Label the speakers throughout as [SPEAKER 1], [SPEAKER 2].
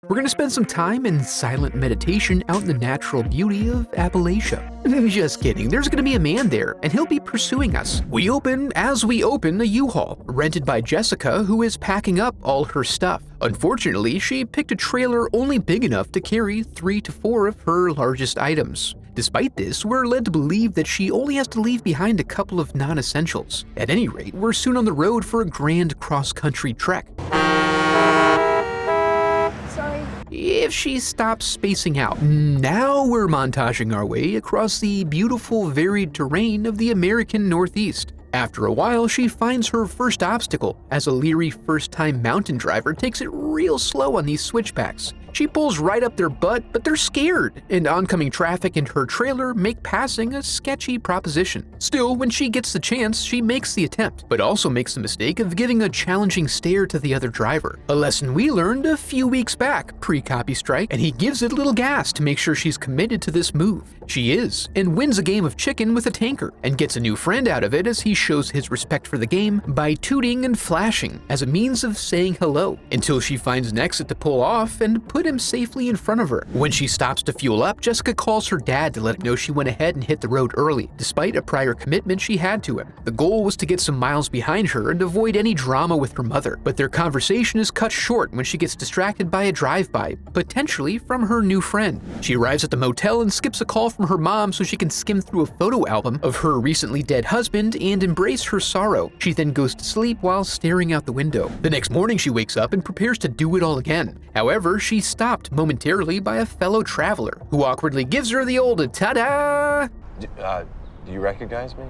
[SPEAKER 1] We're gonna spend some time in silent meditation out in the natural beauty of Appalachia. Just kidding, there's gonna be a man there, and he'll be pursuing us. We open a U-Haul, rented by Jessica, who is packing up all her stuff. Unfortunately, she picked a trailer only big enough to carry 3 to 4 of her largest items. Despite this, we're led to believe that she only has to leave behind a couple of non-essentials. At any rate, we're soon on the road for a grand cross-country trek. If she stops spacing out. Now we're montaging our way across the beautiful varied terrain of the American Northeast. After a while, she finds her first obstacle, as a leery first-time mountain driver takes it real slow on these switchbacks. She pulls right up their butt, but they're scared, and oncoming traffic and her trailer make passing a sketchy proposition. Still, when she gets the chance, she makes the attempt, but also makes the mistake of giving a challenging stare to the other driver. A lesson we learned a few weeks back, pre-copy strike, and he gives it a little gas to make sure she's committed to this move. She is, and wins a game of chicken with a tanker, and gets a new friend out of it as he shows his respect for the game by tooting and flashing as a means of saying hello, until she finds an exit to pull off and put him safely in front of her. When she stops to fuel up, Jessica calls her dad to let him know she went ahead and hit the road early, despite a prior commitment she had to him. The goal was to get some miles behind her and avoid any drama with her mother, but their conversation is cut short when she gets distracted by a drive-by, potentially from her new friend. She arrives at the motel and skips a call from her mom so she can skim through a photo album of her recently dead husband and embrace her sorrow. She then goes to sleep while staring out the window. The next morning she wakes up and prepares to do it all again. However, she's stopped momentarily by a fellow traveler, who awkwardly gives her the old ta-da!
[SPEAKER 2] Do you recognize me?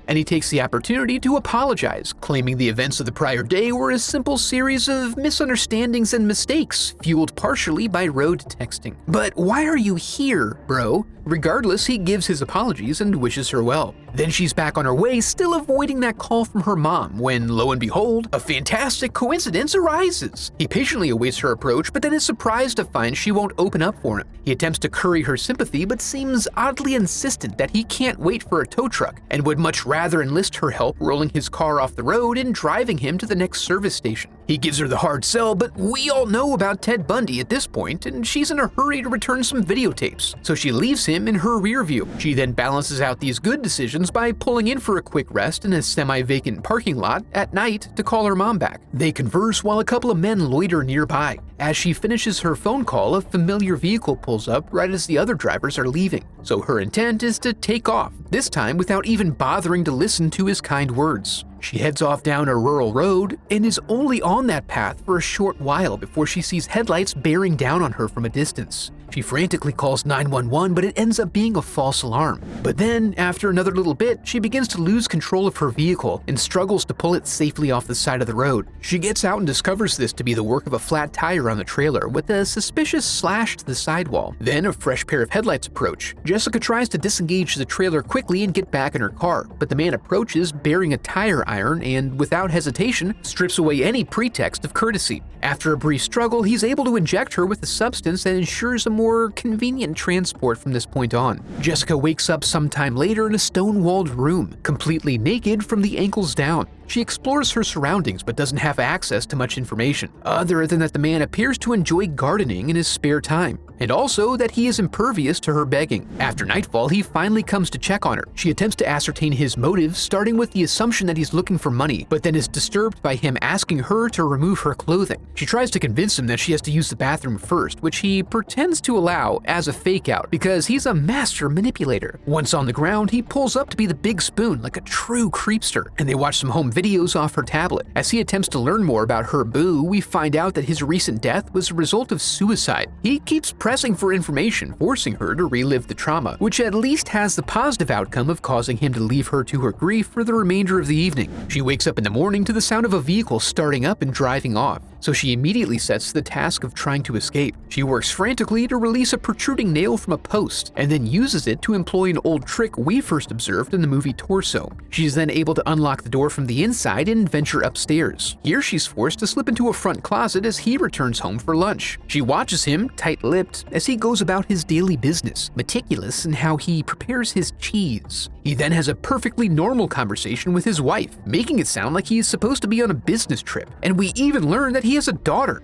[SPEAKER 1] And he takes the opportunity to apologize, claiming the events of the prior day were a simple series of misunderstandings and mistakes, fueled partially by road texting. But why are you here, bro? Regardless, he gives his apologies and wishes her well. Then she's back on her way, still avoiding that call from her mom, when, lo and behold, a fantastic coincidence arises. He patiently awaits her approach, but then is surprised to find she won't open up for him. He attempts to curry her sympathy, but seems oddly insistent that he can't wait for a tow truck, and would much rather enlist her help rolling his car off the road and driving him to the next service station. He gives her the hard sell, but we all know about Ted Bundy at this point, and she's in a hurry to return some videotapes, so she leaves him in her rear view. She then balances out these good decisions by pulling in for a quick rest in a semi-vacant parking lot at night to call her mom back. They converse while a couple of men loiter nearby. As she finishes her phone call, a familiar vehicle pulls up right as the other drivers are leaving, so her intent is to take off, this time without even bothering to listen to his kind words. She heads off down a rural road and is only on that path for a short while before she sees headlights bearing down on her from a distance. She frantically calls 911, but it ends up being a false alarm. But then, after another little bit, she begins to lose control of her vehicle and struggles to pull it safely off the side of the road. She gets out and discovers this to be the work of a flat tire on the trailer with a suspicious slash to the sidewall. Then a fresh pair of headlights approach. Jessica tries to disengage the trailer quickly and get back in her car, but the man approaches bearing a tire iron and, without hesitation, strips away any pretext of courtesy. After a brief struggle, he's able to inject her with a substance that ensures a more convenient transport from this point on. Jessica wakes up sometime later in a stone-walled room, completely naked from the ankles down. She explores her surroundings but doesn't have access to much information, other than that the man appears to enjoy gardening in his spare time, and also that he is impervious to her begging. After nightfall, he finally comes to check on her. She attempts to ascertain his motives, starting with the assumption that he's looking for money, but then is disturbed by him asking her to remove her clothing. She tries to convince him that she has to use the bathroom first, which he pretends to allow as a fake-out because he's a master manipulator. Once on the ground, he pulls up to be the big spoon like a true creepster, and they watch some home videos off her tablet. As he attempts to learn more about her boo, we find out that his recent death was a result of suicide. He keeps pressing for information, forcing her to relive the trauma, which at least has the positive outcome of causing him to leave her to her grief for the remainder of the evening. She wakes up in the morning to the sound of a vehicle starting up and driving off, so she immediately sets to the task of trying to escape. She works frantically to release a protruding nail from a post, and then uses it to employ an old trick we first observed in the movie Torso. She's then able to unlock the door from the inside and venture upstairs. Here she's forced to slip into a front closet as he returns home for lunch. She watches him, tight-lipped, as he goes about his daily business, meticulous in how he prepares his cheese. He then has a perfectly normal conversation with his wife, making it sound like he is supposed to be on a business trip, and we even learn that he has a daughter.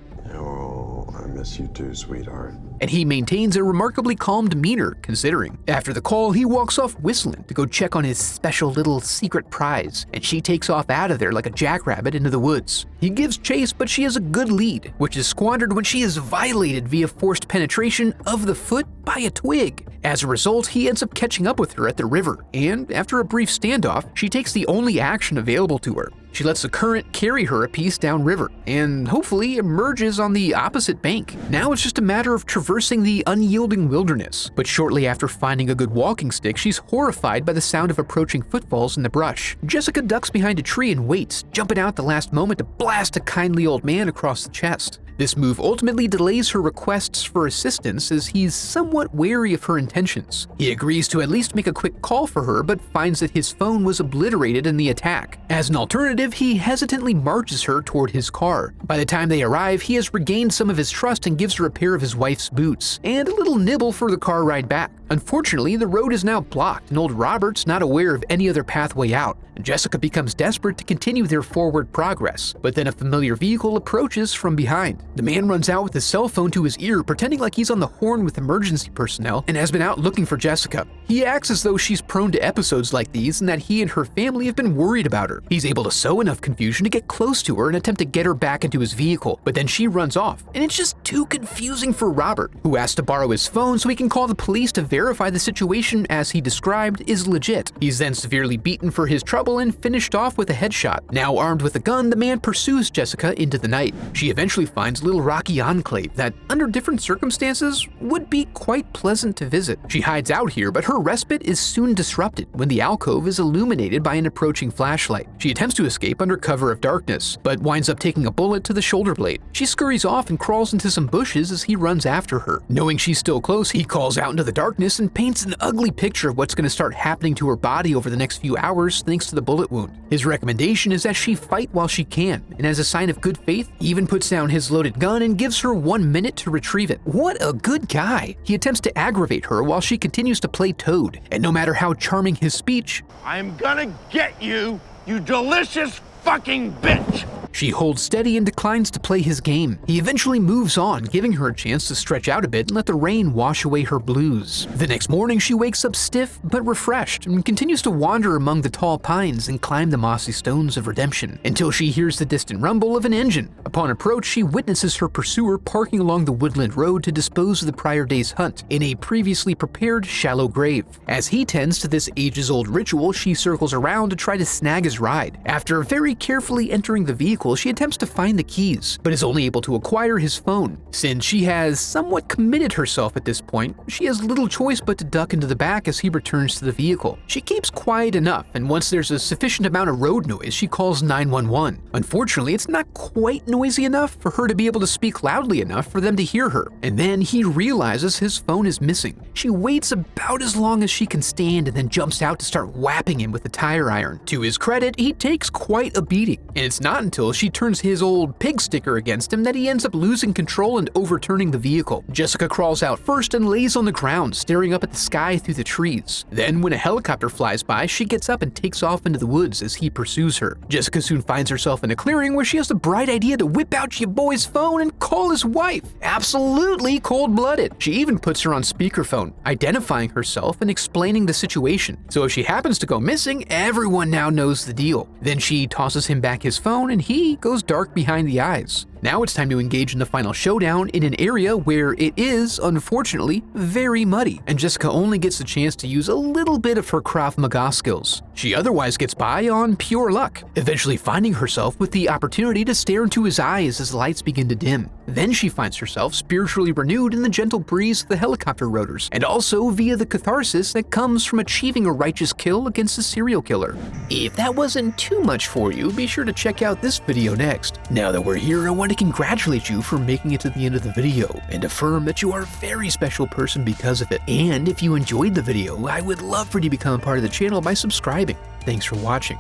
[SPEAKER 3] I miss you too, sweetheart.
[SPEAKER 1] And he maintains a remarkably calm demeanor, considering. After the call, he walks off whistling to go check on his special little secret prize, and she takes off out of there like a jackrabbit into the woods. He gives chase, but she has a good lead, which is squandered when she is violated via forced penetration of the foot by a twig. As a result, he ends up catching up with her at the river, and after a brief standoff, she takes the only action available to her. She lets the current carry her a piece downriver, and hopefully emerges on the opposite bank. Now it's just a matter of traversing the unyielding wilderness, but shortly after finding a good walking stick, she's horrified by the sound of approaching footfalls in the brush. Jessica ducks behind a tree and waits, jumping out the last moment to blast a kindly old man across the chest. This move ultimately delays her requests for assistance as he's somewhat wary of her intentions. He agrees to at least make a quick call for her, but finds that his phone was obliterated in the attack. As an alternative, he hesitantly marches her toward his car. By the time they arrive, he has regained some of his trust and gives her a pair of his wife's boots, and a little nibble for the car ride back. Unfortunately, the road is now blocked, and old Robert's not aware of any other pathway out. Jessica becomes desperate to continue their forward progress, but then a familiar vehicle approaches from behind. The man runs out with his cell phone to his ear, pretending like he's on the horn with emergency personnel and has been out looking for Jessica. He acts as though she's prone to episodes like these and that he and her family have been worried about her. He's able to sow enough confusion to get close to her and attempt to get her back into his vehicle, but then she runs off, and it's just too confusing for Robert, who asks to borrow his phone so he can call the police to verify the situation as he described is legit. He's then severely beaten for his trouble and finished off with a headshot. Now armed with a gun, the man pursues Jessica into the night. She eventually finds a little rocky enclave that, under different circumstances, would be quite pleasant to visit. She hides out here, but her respite is soon disrupted when the alcove is illuminated by an approaching flashlight. She attempts to escape under cover of darkness, but winds up taking a bullet to the shoulder blade. She scurries off and crawls into some bushes as he runs after her. Knowing she's still close, he calls out into the darkness and paints an ugly picture of what's going to start happening to her body over the next few hours thanks to the bullet wound. His recommendation is that she fight while she can, and as a sign of good faith, he even puts down his loaded gun and gives her 1 minute to retrieve it. What a good guy! He attempts to aggravate her while she continues to play Toad, and no matter how charming his speech,
[SPEAKER 4] I'm gonna get you, you delicious fucking bitch!
[SPEAKER 1] She holds steady and declines to play his game. He eventually moves on, giving her a chance to stretch out a bit and let the rain wash away her blues. The next morning, she wakes up stiff but refreshed and continues to wander among the tall pines and climb the mossy stones of redemption until she hears the distant rumble of an engine. Upon approach, she witnesses her pursuer parking along the woodland road to dispose of the prior day's hunt in a previously prepared shallow grave. As he tends to this ages-old ritual, she circles around to try to snag his ride. After very carefully entering the vehicle, she attempts to find the keys, but is only able to acquire his phone. Since she has somewhat committed herself at this point, she has little choice but to duck into the back as he returns to the vehicle. She keeps quiet enough, and once there's a sufficient amount of road noise, she calls 911. Unfortunately, it's not quite noisy enough for her to be able to speak loudly enough for them to hear her, and then he realizes his phone is missing. She waits about as long as she can stand and then jumps out to start whapping him with a tire iron. To his credit, he takes quite a beating, and it's not until she turns his old pig sticker against him that he ends up losing control and overturning the vehicle. Jessica crawls out first and lays on the ground, staring up at the sky through the trees. Then, when a helicopter flies by, she gets up and takes off into the woods as he pursues her. Jessica soon finds herself in a clearing where she has the bright idea to whip out your boy's phone and call his wife. Absolutely cold-blooded. She even puts her on speakerphone, identifying herself and explaining the situation. So if she happens to go missing, everyone now knows the deal. Then she tosses him back his phone and he goes dark behind the eyes. Now it's time to engage in the final showdown in an area where it is, unfortunately, very muddy, and Jessica only gets the chance to use a little bit of her Krav Maga skills. She otherwise gets by on pure luck, eventually finding herself with the opportunity to stare into his eyes as lights begin to dim. Then she finds herself spiritually renewed in the gentle breeze of the helicopter rotors, and also via the catharsis that comes from achieving a righteous kill against a serial killer. If that wasn't too much for you, be sure to check out this video next. Now that we're here, I want to congratulate you for making it to the end of the video and affirm that you are a very special person because of it. And if you enjoyed the video, I would love for you to become a part of the channel by subscribing. Thanks for watching.